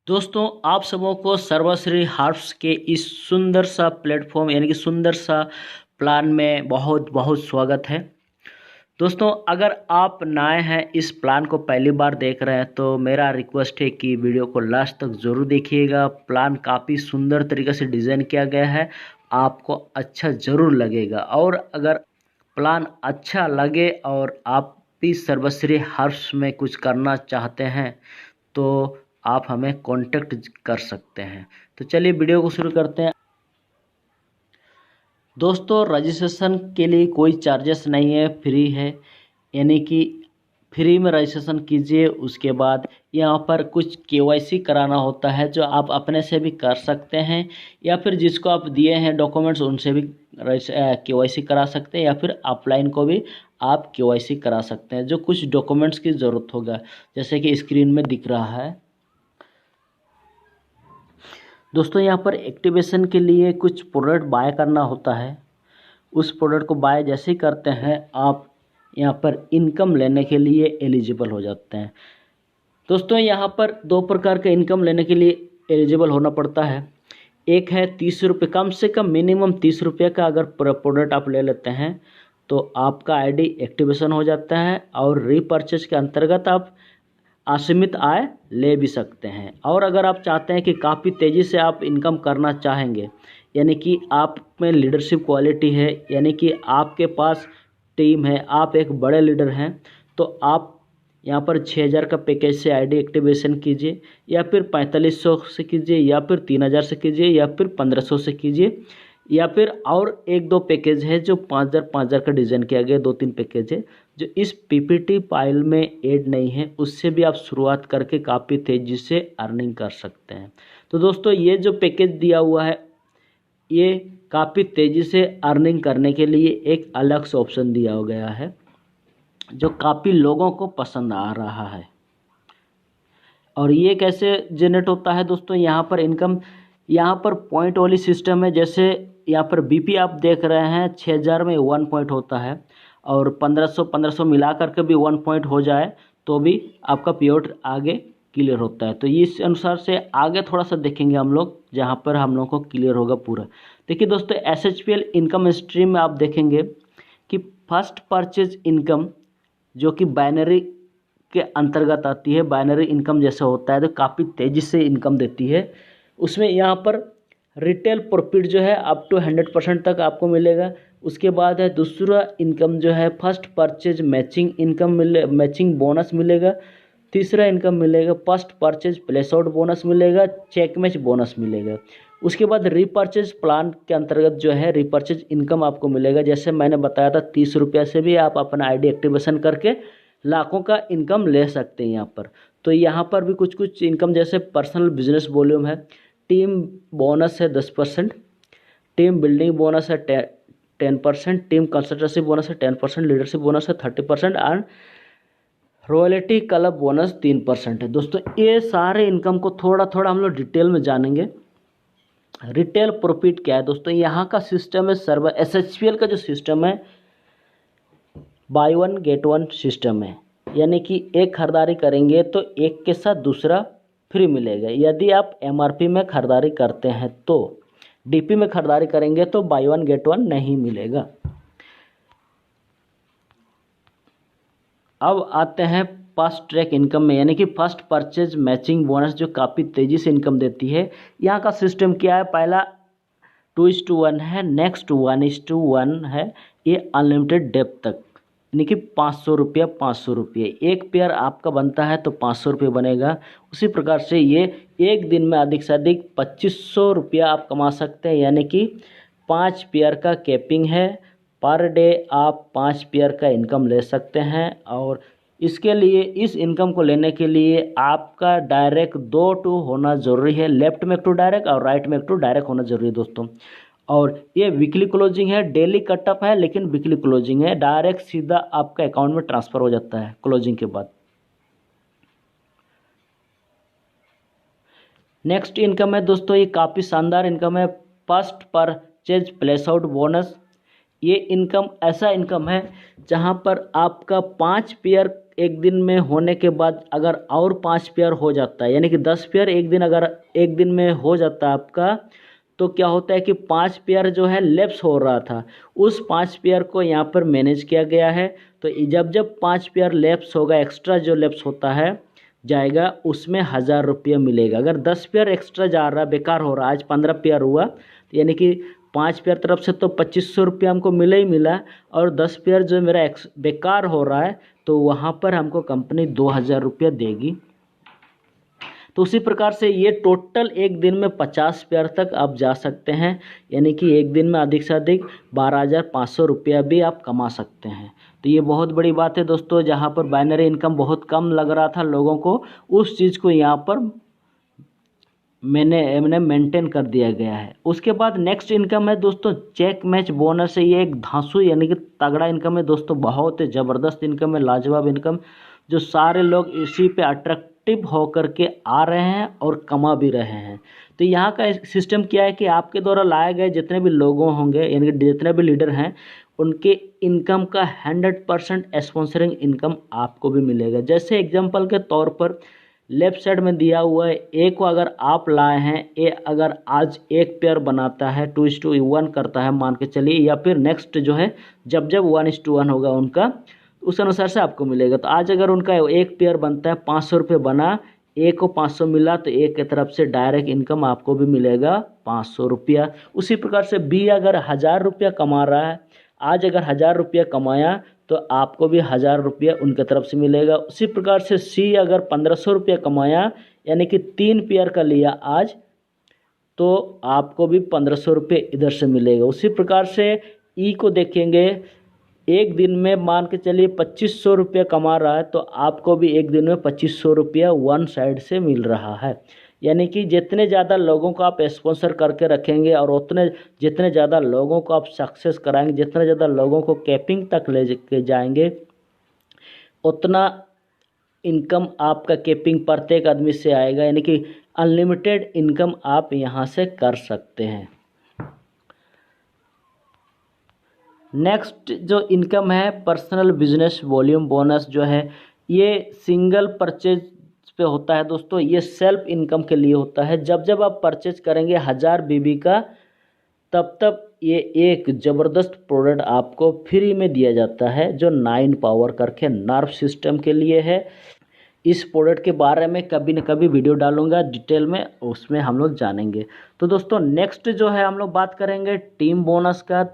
दोस्तों, आप सबों को सर्वश्री हर्ब्स के इस सुंदर सा प्लेटफॉर्म यानी कि सुंदर सा प्लान में बहुत बहुत स्वागत है। दोस्तों, अगर आप नए हैं, इस प्लान को पहली बार देख रहे हैं, तो मेरा रिक्वेस्ट है कि वीडियो को लास्ट तक ज़रूर देखिएगा। प्लान काफ़ी सुंदर तरीके से डिज़ाइन किया गया है, आपको अच्छा ज़रूर लगेगा। और अगर प्लान अच्छा लगे और आप भी सर्वश्री हर्ब्स में कुछ करना चाहते हैं तो आप हमें कांटेक्ट कर सकते हैं। तो चलिए वीडियो को शुरू करते हैं। दोस्तों, रजिस्ट्रेशन के लिए कोई चार्जेस नहीं है, फ्री है। यानी कि फ्री में रजिस्ट्रेशन कीजिए। उसके बाद यहाँ पर कुछ केवाईसी कराना होता है, जो आप अपने से भी कर सकते हैं या फिर जिसको आप दिए हैं डॉक्यूमेंट्स उनसे भी केवाईसी करा सकते हैं, या फिर ऑफलाइन को भी आप केवाईसी करा सकते हैं। जो कुछ डॉक्यूमेंट्स की ज़रूरत होगा, जैसे कि स्क्रीन में दिख रहा है। दोस्तों, यहाँ पर एक्टिवेशन के लिए कुछ प्रोडक्ट बाय करना होता है। उस प्रोडक्ट को बाय जैसे ही करते हैं, आप यहाँ पर इनकम लेने के लिए एलिजिबल हो जाते हैं। दोस्तों, यहाँ पर दो प्रकार का इनकम लेने के लिए एलिजिबल होना पड़ता है। एक है 30 रुपये, कम से कम मिनिमम 30 रुपये का अगर प्रोडक्ट आप ले लेते हैं तो आपका आईडी एक्टिवेशन हो जाता है, और रीपर्चेज के अंतर्गत आप असीमित आय ले भी सकते हैं। और अगर आप चाहते हैं कि काफ़ी तेज़ी से आप इनकम करना चाहेंगे, यानी कि आप में लीडरशिप क्वालिटी है, यानी कि आपके पास टीम है, आप एक बड़े लीडर हैं, तो आप यहाँ पर 6,000 का पैकेज से आईडी एक्टिवेशन कीजिए, या फिर 4500 से कीजिए, या फिर 3,000 से कीजिए, या फिर 1500 से कीजिए, या फिर और एक दो पैकेज है जो 5,000 का डिज़ाइन किया गया। 2-3 पैकेज है जो इस पीपीटी फाइल में ऐड नहीं है, उससे भी आप शुरुआत करके काफ़ी तेज़ी से अर्निंग कर सकते हैं। तो दोस्तों, ये जो पैकेज दिया हुआ है, ये काफ़ी तेज़ी से अर्निंग करने के लिए एक अलग से ऑप्शन दिया गया है, जो काफ़ी लोगों को पसंद आ रहा है। और ये कैसे जनरेट होता है दोस्तों? यहाँ पर इनकम, यहाँ पर पॉइंट वाली सिस्टम है। जैसे यहाँ पर बीपी आप देख रहे हैं, 6,000 में 1 पॉइंट होता है, और 1500 मिला करके भी 1 पॉइंट हो जाए तो भी आपका पेआउट आगे क्लियर होता है। तो इस अनुसार से आगे थोड़ा सा देखेंगे हम लोग, जहाँ पर हम लोग को क्लियर होगा पूरा। देखिए दोस्तों, SHPL इनकम स्ट्रीम में आप देखेंगे कि फर्स्ट परचेज इनकम, जो कि बाइनरी के अंतर्गत आती है। बाइनरी इनकम जैसे होता है तो काफ़ी तेज़ी से इनकम देती है। उसमें यहाँ पर रिटेल प्रॉफिट जो है अप टू 100% तक आपको मिलेगा। उसके बाद है दूसरा इनकम जो है first purchase matching income matching bonus मिलेगा। तीसरा इनकम मिलेगा first purchase place out bonus मिलेगा, चेक मैच बोनस मिलेगा। उसके बाद रीपर्चेज प्लान के अंतर्गत जो है रीपर्चेज इनकम आपको मिलेगा। जैसे मैंने बताया था, 30 रुपये से भी आप अपना आईडी एक्टिवेशन करके लाखों का इनकम ले सकते हैं यहाँ पर। तो यहाँ पर भी कुछ कुछ इनकम, जैसे पर्सनल बिजनेस वॉल्यूम है, टीम बोनस है 10%, टीम बिल्डिंग बोनस है 10%, टीम कंसल्टेंसी बोनस है 10%, लीडरशिप बोनस है 30%, एंड रॉयल्टी क्लब बोनस 3% है। दोस्तों, ये सारे इनकम को थोड़ा थोड़ा हम लोग डिटेल में जानेंगे। रिटेल प्रॉफिट क्या है दोस्तों? यहाँ का सिस्टम है सर्वर SHPL का जो सिस्टम है, by one get one system है। यानी कि एक खरीदारी करेंगे तो एक के साथ दूसरा फ्री मिलेगा। यदि आप MRP में खरीदारी करते हैं तो, DP में खरीदारी करेंगे तो बाय वन गेट वन नहीं मिलेगा। अब आते हैं फास्ट ट्रैक इनकम में, यानी कि फर्स्ट परचेज मैचिंग बोनस, जो काफ़ी तेज़ी से इनकम देती है। यहाँ का सिस्टम क्या है? पहला 2:1 है, नेक्स्ट 1:1 है, ये अनलिमिटेड डेप्थ तक, यानी कि 500 रुपया 500 रुपये। एक पेयर आपका बनता है तो 500 रुपये बनेगा। उसी प्रकार से ये एक दिन में अधिक से अधिक 2500 रुपया आप कमा सकते हैं, यानी कि 5 पेयर का कैपिंग है। पर डे आप 5 पेयर का इनकम ले सकते हैं। और इसके लिए, इस इनकम को लेने के लिए आपका डायरेक्ट 2 टू होना ज़रूरी है। लेफ्ट में एक टू डायरेक्ट और राइट में एक टू डायरेक्ट होना ज़रूरी है दोस्तों। और ये वीकली क्लोजिंग है, डेली कटअप है, लेकिन वीकली क्लोजिंग है। डायरेक्ट सीधा आपका अकाउंट में ट्रांसफ़र हो जाता है क्लोजिंग के बाद। नेक्स्ट इनकम है दोस्तों, ये काफ़ी शानदार इनकम है, first purchase place out bonus. ये इनकम ऐसा इनकम है जहाँ पर आपका 5 पेयर एक दिन में होने के बाद अगर और 5 पेयर हो जाता है, यानी कि 10 पेयर एक दिन अगर एक दिन में हो जाता है आपका, तो क्या होता है कि 5 पेयर जो है लैप्स हो रहा था, उस 5 पेयर को यहाँ पर मैनेज किया गया है। तो जब जब 5 पेयर लैप्स होगा, एक्स्ट्रा जो लैप्स होता है जाएगा, उसमें 1000 रुपया मिलेगा। अगर 10 पेयर एक्स्ट्रा जा रहा, बेकार हो रहा, आज 15 पेयर हुआ, तो यानी कि 5 पेयर तरफ से तो 2500 रुपया हमको मिला ही मिला, और 10 पेयर जो मेरा बेकार हो रहा है तो वहाँ पर हमको कंपनी 2000 रुपया देगी। तो उसी प्रकार से ये टोटल एक दिन में 50 पेयर तक आप जा सकते हैं, यानी कि एक दिन में अधिक से अधिक 12,500 रुपया भी आप कमा सकते हैं। तो ये बहुत बड़ी बात है दोस्तों, जहाँ पर बाइनरी इनकम बहुत कम लग रहा था लोगों को, उस चीज़ को यहाँ पर मैंने मेंटेन कर दिया गया है। उसके बाद नेक्स्ट इनकम है दोस्तों चेक मैच बोनस है। ये एक धांसू यानी कि तगड़ा इनकम है दोस्तों, बहुत ज़बरदस्त इनकम है, लाजवाब इनकम, जो सारे लोग इसी पे अट्रैक्टिव होकर के आ रहे हैं और कमा भी रहे हैं। तो यहाँ का सिस्टम क्या है कि आपके द्वारा लाए गए जितने भी लोगों होंगे, यानी कि जितने भी लीडर हैं, उनके इनकम का 100% स्पॉन्सरिंग इनकम आपको भी मिलेगा। जैसे एग्जांपल के तौर पर लेफ्ट साइड में दिया हुआ है, ए को अगर आप लाए हैं, ए अगर आज एक पेयर बनाता है 2:1 करता है मान के चलिए, या फिर नेक्स्ट जो है जब जब 1:1 होगा उनका, उस अनुसार से आपको मिलेगा। तो आज अगर उनका एक पेयर बनता है 500 रुपये बना, ए को 500 मिला, तो ए की तरफ से डायरेक्ट इनकम आपको भी मिलेगा 500 रुपया। उसी प्रकार से बी अगर 1000 रुपया कमा रहा है, आज अगर 1000 रुपया कमाया तो आपको भी 1000 रुपया उनके तरफ से मिलेगा। उसी प्रकार से सी अगर 1500 रुपया कमाया, यानी कि 3 पेयर का लिया आज, तो आपको भी 1500 रुपये इधर से मिलेगा। उसी प्रकार से ई को देखेंगे, एक दिन में मान के चलिए 2500 रुपया कमा रहा है, तो आपको भी एक दिन में 2500 रुपया वन साइड से मिल रहा है। यानी कि जितने ज़्यादा लोगों को आप स्पॉन्सर करके रखेंगे और उतने जितने ज़्यादा लोगों को आप सक्सेस कराएंगे, जितने ज़्यादा लोगों को कैपिंग तक ले के जाएंगे, उतना इनकम आपका कैपिंग प्रत्येक आदमी से आएगा। यानी कि अनलिमिटेड इनकम आप यहाँ से कर सकते हैं। नेक्स्ट जो इनकम है पर्सनल बिजनेस वॉल्यूम बोनस जो है, ये सिंगल परचेज पे होता है दोस्तों। ये सेल्फ इनकम के लिए होता है। जब जब आप परचेज करेंगे 1000 बीबी का, तब तब ये एक ज़बरदस्त प्रोडक्ट आपको फ्री में दिया जाता है, जो 9 पावर करके नर्व सिस्टम के लिए है। इस प्रोडक्ट के बारे में कभी न कभी वीडियो डालूंगा डिटेल में, उसमें हम लोग जानेंगे। तो दोस्तों नेक्स्ट जो है हम लोग बात करेंगे टीम बोनस का।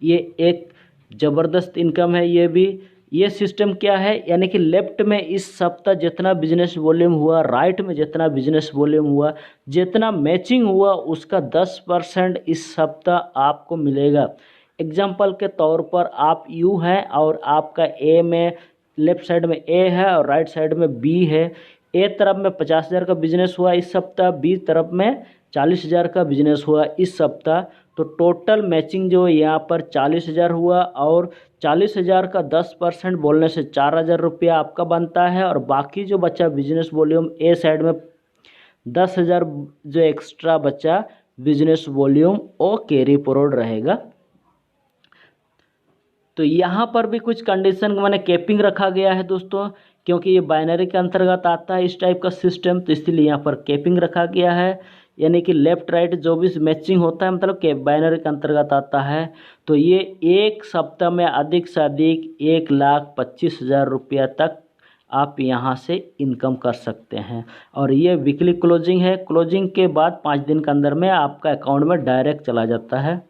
ये एक ज़बरदस्त इनकम है। ये सिस्टम क्या है, यानी कि लेफ्ट में इस सप्ताह जितना बिजनेस वॉल्यूम हुआ, राइट में जितना बिजनेस वॉल्यूम हुआ, जितना मैचिंग हुआ, उसका 10% इस सप्ताह आपको मिलेगा। एग्जाम्पल के तौर पर आप यू हैं और आपका ए में लेफ्ट साइड में ए है और राइट साइड में बी है। ए तरफ में 50,000 का बिजनेस हुआ इस सप्ताह, बी तरफ में 40,000 का बिजनेस हुआ इस सप्ताह। तो टोटल मैचिंग जो यहाँ पर 40,000 हुआ, और 40,000 का 10% बोलने से 4,000 रुपया आपका बनता है, और बाकी जो बचा बिजनेस वॉल्यूम ए साइड में 10,000 जो एक्स्ट्रा बचा बिजनेस वॉल्यूम, वो कैरी फॉरवर्ड रहेगा। तो यहाँ पर भी कुछ कंडीशन मैंने कैपिंग रखा गया है दोस्तों, क्योंकि ये बाइनरी के अंतर्गत आता है इस टाइप का सिस्टम, तो इसलिए यहाँ पर कैपिंग रखा गया है। यानी कि लेफ्ट राइट जो भी मैचिंग होता है, मतलब कि बाइनरी के अंतर्गत आता है। तो ये एक सप्ताह में अधिक से अधिक 1,25,000 रुपया तक आप यहाँ से इनकम कर सकते हैं। और ये वीकली क्लोजिंग है। क्लोजिंग के बाद 5 दिन के अंदर में आपका अकाउंट में डायरेक्ट चला जाता है।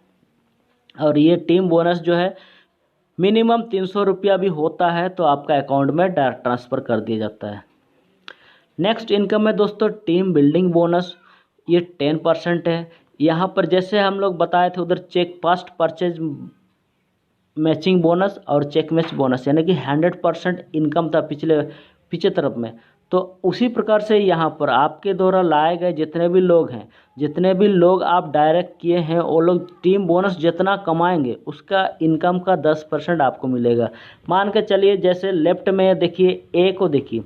और ये टीम बोनस जो है मिनिमम 300 रुपया भी होता है, तो आपका अकाउंट में डायरेक्ट ट्रांसफ़र कर दिया जाता है। नेक्स्ट इनकम है दोस्तों टीम बिल्डिंग बोनस। ये 10% है। यहाँ पर जैसे हम लोग बताए थे उधर check first purchase matching bonus और चेक मैच बोनस, यानी कि 100% इनकम था पीछे तरफ में। तो उसी प्रकार से यहाँ पर आपके द्वारा लाए गए जितने भी लोग हैं, जितने भी लोग आप डायरेक्ट किए हैं, वो लोग टीम बोनस जितना कमाएंगे उसका इनकम का 10% आपको मिलेगा। मान के चलिए जैसे लेफ्ट में देखिए ए को देखिए,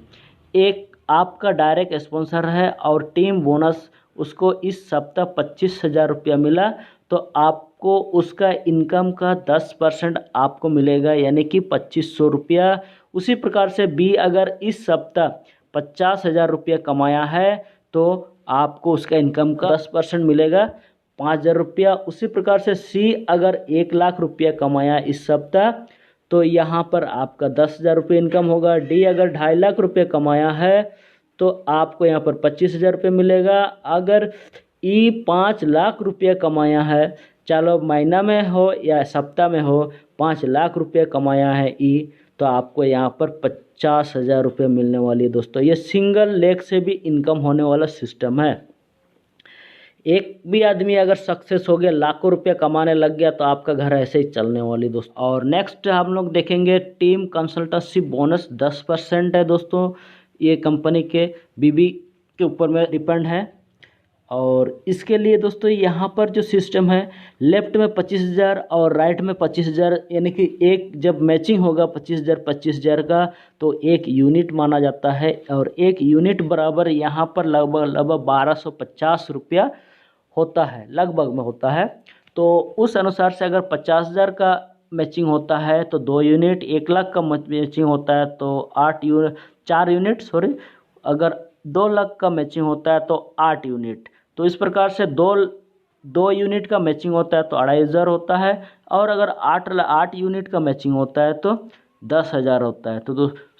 एक आपका डायरेक्ट स्पॉन्सर है और टीम बोनस उसको इस सप्ताह 25,000 रुपया मिला, तो आप आपको उसका इनकम का 10% आपको मिलेगा, यानी कि 2500 रुपया। उसी प्रकार से बी अगर इस सप्ताह 50,000 रुपया कमाया है तो आपको उसका इनकम का 10% मिलेगा, 5,000 रुपया। उसी प्रकार से सी अगर 1,00,000 रुपया कमाया इस सप्ताह तो यहाँ पर आपका 10,000 रुपये इनकम होगा। डी अगर 2.5 लाख रुपये कमाया है तो आपको यहाँ पर 25,000 रुपये मिलेगा। अगर ई 5 लाख रुपये कमाया है, चलो महीना में हो या सप्ताह में हो, 5 लाख रुपये कमाया है ई, तो आपको यहाँ पर 50,000 रुपये मिलने वाली है दोस्तों। ये सिंगल लेग से भी इनकम होने वाला सिस्टम है। एक भी आदमी अगर सक्सेस हो गया, लाखों रुपये कमाने लग गया, तो आपका घर ऐसे ही चलने वाली दोस्तों। और नेक्स्ट हम लोग देखेंगे टीम कंसल्टेंसी बोनस 10% है दोस्तों। ये कंपनी के बीबी के ऊपर में डिपेंड है। और इसके लिए दोस्तों यहाँ पर जो सिस्टम है, लेफ्ट में 25,000 और राइट में 25,000, यानी कि एक जब मैचिंग होगा 25,000 का तो एक यूनिट माना जाता है। और एक यूनिट बराबर यहाँ पर लगभग 1250 रुपया होता है, लगभग में होता है। तो उस अनुसार से अगर 50,000 का मैचिंग होता है तो 2 यूनिट, 1,00,000 का मैचिंग होता है तो 4 यूनिट, अगर 2,00,000 का मैचिंग होता है तो 8 यूनिट। तो इस प्रकार से 2 यूनिट का मैचिंग होता है तो 2,500 होता है। और अगर 8 यूनिट का मैचिंग होता है तो 10,000 होता है।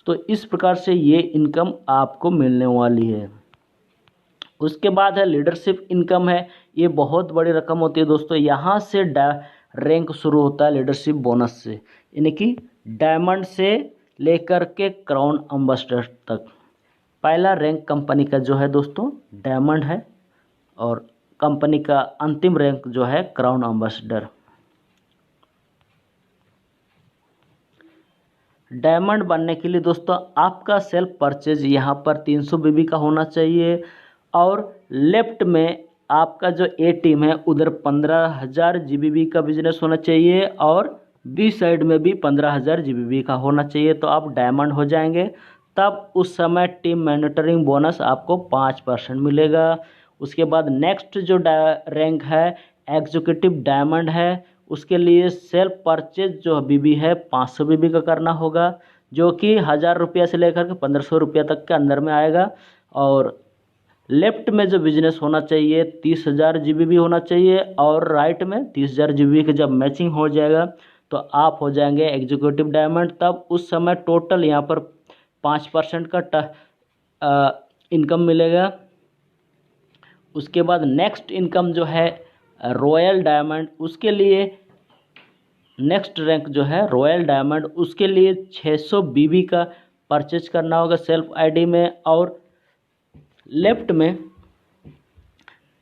तो इस प्रकार से ये इनकम आपको मिलने वाली है। उसके बाद है लीडरशिप इनकम है। ये बहुत बड़ी रकम होती है दोस्तों। यहाँ से रैंक शुरू होता है लीडरशिप बोनस से, यानी कि डायमंड से लेकर के क्राउन एम्बेसडर तक। पहला रैंक कंपनी का जो है दोस्तों डायमंड है, और कंपनी का अंतिम रैंक जो है क्राउन एम्बेसडर। डायमंड बनने के लिए दोस्तों आपका सेल्फ परचेज यहाँ पर 300 बीबी का होना चाहिए। और लेफ्ट में आपका जो ए टीम है उधर 15,000 जीबीबी का बिजनेस होना चाहिए, और बी साइड में भी 15,000 जीबीबी का होना चाहिए, तो आप डायमंड हो जाएंगे। तब उस समय टीम मैनेटरिंग बोनस आपको 5% मिलेगा। उसके बाद नेक्स्ट जो रैंक है एग्जीक्यूटिव डायमंड है। उसके लिए सेल्फ परचेज जो बीबी है 500 बीबी का करना होगा, जो कि 1,000 रुपया से लेकर के 1,500 रुपया तक के अंदर में आएगा। और लेफ्ट में जो बिजनेस होना चाहिए 30,000 जीबीबी होना चाहिए, और राइट में 30,000 जीबीबी का जब मैचिंग हो जाएगा तो आप हो जाएंगे एग्जीक्यूटिव डायमंड। तब उस समय टोटल यहाँ पर 5% का इनकम मिलेगा। उसके बाद नेक्स्ट इनकम जो है रॉयल डायमंड, उसके लिए नेक्स्ट रैंक जो है रॉयल डायमंड, उसके लिए 600 बीबी का परचेज करना होगा सेल्फ आईडी में। और लेफ्ट में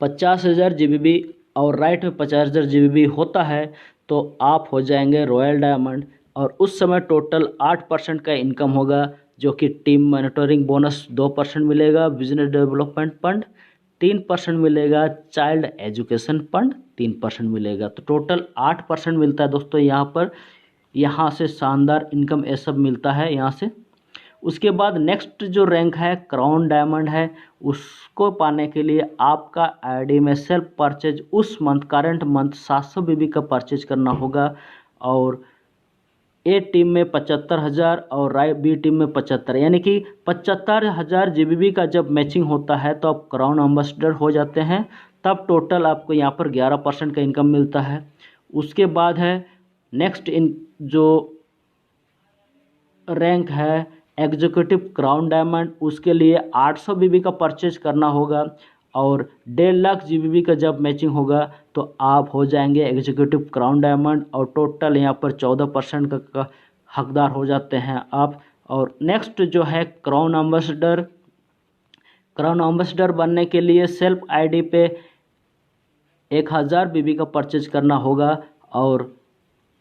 50,000 जीबीबी और राइट में 50,000 जीबीबी होता है, तो आप हो जाएंगे रॉयल डायमंड। और उस समय टोटल 8% का इनकम होगा, जो कि टीम मॉनिटरिंग बोनस 2% मिलेगा, बिजनेस डेवलपमेंट फंड 3% मिलेगा, चाइल्ड एजुकेशन फंड 3% मिलेगा। तो टोटल 8% मिलता है दोस्तों यहाँ पर। यहाँ से शानदार इनकम ये सब मिलता है यहाँ से। उसके बाद नेक्स्ट जो रैंक है क्राउन डायमंड है, उसको पाने के लिए आपका आईडी में सेल्फ परचेज उस मंथ करंट मंथ 700 बीबी का परचेज करना होगा। और ए टीम में 75,000 और बी टीम में 75, यानी कि 75,000 जीबीबी का जब मैचिंग होता है तो आप क्राउन एम्बेसडर हो जाते हैं। तब टोटल आपको यहाँ पर 11% का इनकम मिलता है। उसके बाद है नेक्स्ट जो रैंक है एग्जीक्यूटिव क्राउन डायमंड, उसके लिए 800 बीबी का परचेज करना होगा। और 1.5 लाख जीबीबी का जब मैचिंग होगा तो आप हो जाएंगे एग्जीक्यूटिव क्राउन डायमंड, और टोटल यहाँ पर 14% का हकदार हो जाते हैं आप। और नेक्स्ट जो है क्राउन एम्बेसडर, क्राउन एम्बेसडर बनने के लिए सेल्फ आईडी पे 1,000 बीबी का परचेज करना होगा, और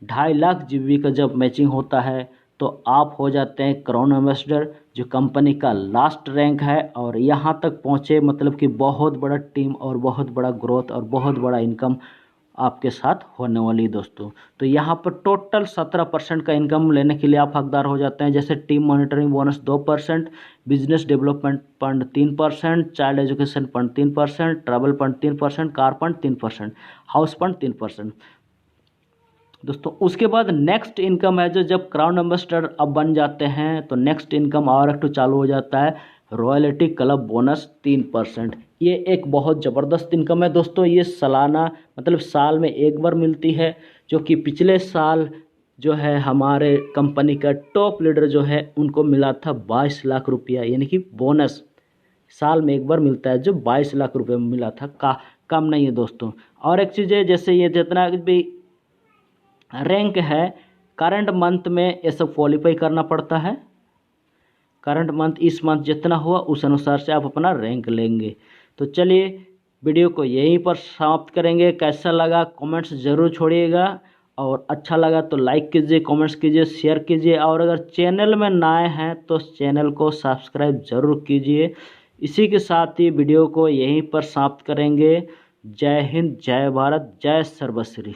2.5 लाख जीबी का जब मैचिंग होता है तो आप हो जाते हैं क्राउन एम्बेसडर, जो कंपनी का लास्ट रैंक है। और यहाँ तक पहुँचे मतलब कि बहुत बड़ा टीम और बहुत बड़ा ग्रोथ और बहुत बड़ा इनकम आपके साथ होने वाली दोस्तों। तो यहाँ पर टोटल 17% का इनकम लेने के लिए आप हकदार हो जाते हैं। जैसे team monitoring bonus 2%, business development fund 3%, child education fund 3%, travel fund 3%, car fund 3%, house fund 3%। दोस्तों उसके बाद नेक्स्ट इनकम है जो जब क्राउन एम्बेसडर अब बन जाते हैं तो नेक्स्ट इनकम और एक चालू हो जाता है, रॉयल्टी क्लब बोनस 3%। ये एक बहुत ज़बरदस्त इनकम है दोस्तों। ये सालाना मतलब साल में एक बार मिलती है, जो कि पिछले साल जो है हमारे कंपनी का टॉप लीडर जो है उनको मिला था 22 लाख रुपया, यानी कि बोनस साल में एक बार मिलता है जो 22 लाख रुपये में मिला था। कम नहीं है दोस्तों। और एक चीज़ है, जैसे ये जितना भी रैंक है करंट मंथ में ये सब क्वालिफाई करना पड़ता है। करंट मंथ इस मंथ जितना हुआ उस अनुसार से आप अपना रैंक लेंगे। तो चलिए वीडियो को यहीं पर समाप्त करेंगे। कैसा लगा कमेंट्स ज़रूर छोड़िएगा, और अच्छा लगा तो लाइक कीजिए, कमेंट्स कीजिए, शेयर कीजिए, और अगर चैनल में नए हैं तो चैनल को सब्सक्राइब ज़रूर कीजिए। इसी के साथ ही वीडियो को यहीं पर समाप्त करेंगे। जय हिंद, जय भारत, जय सर्वश्री।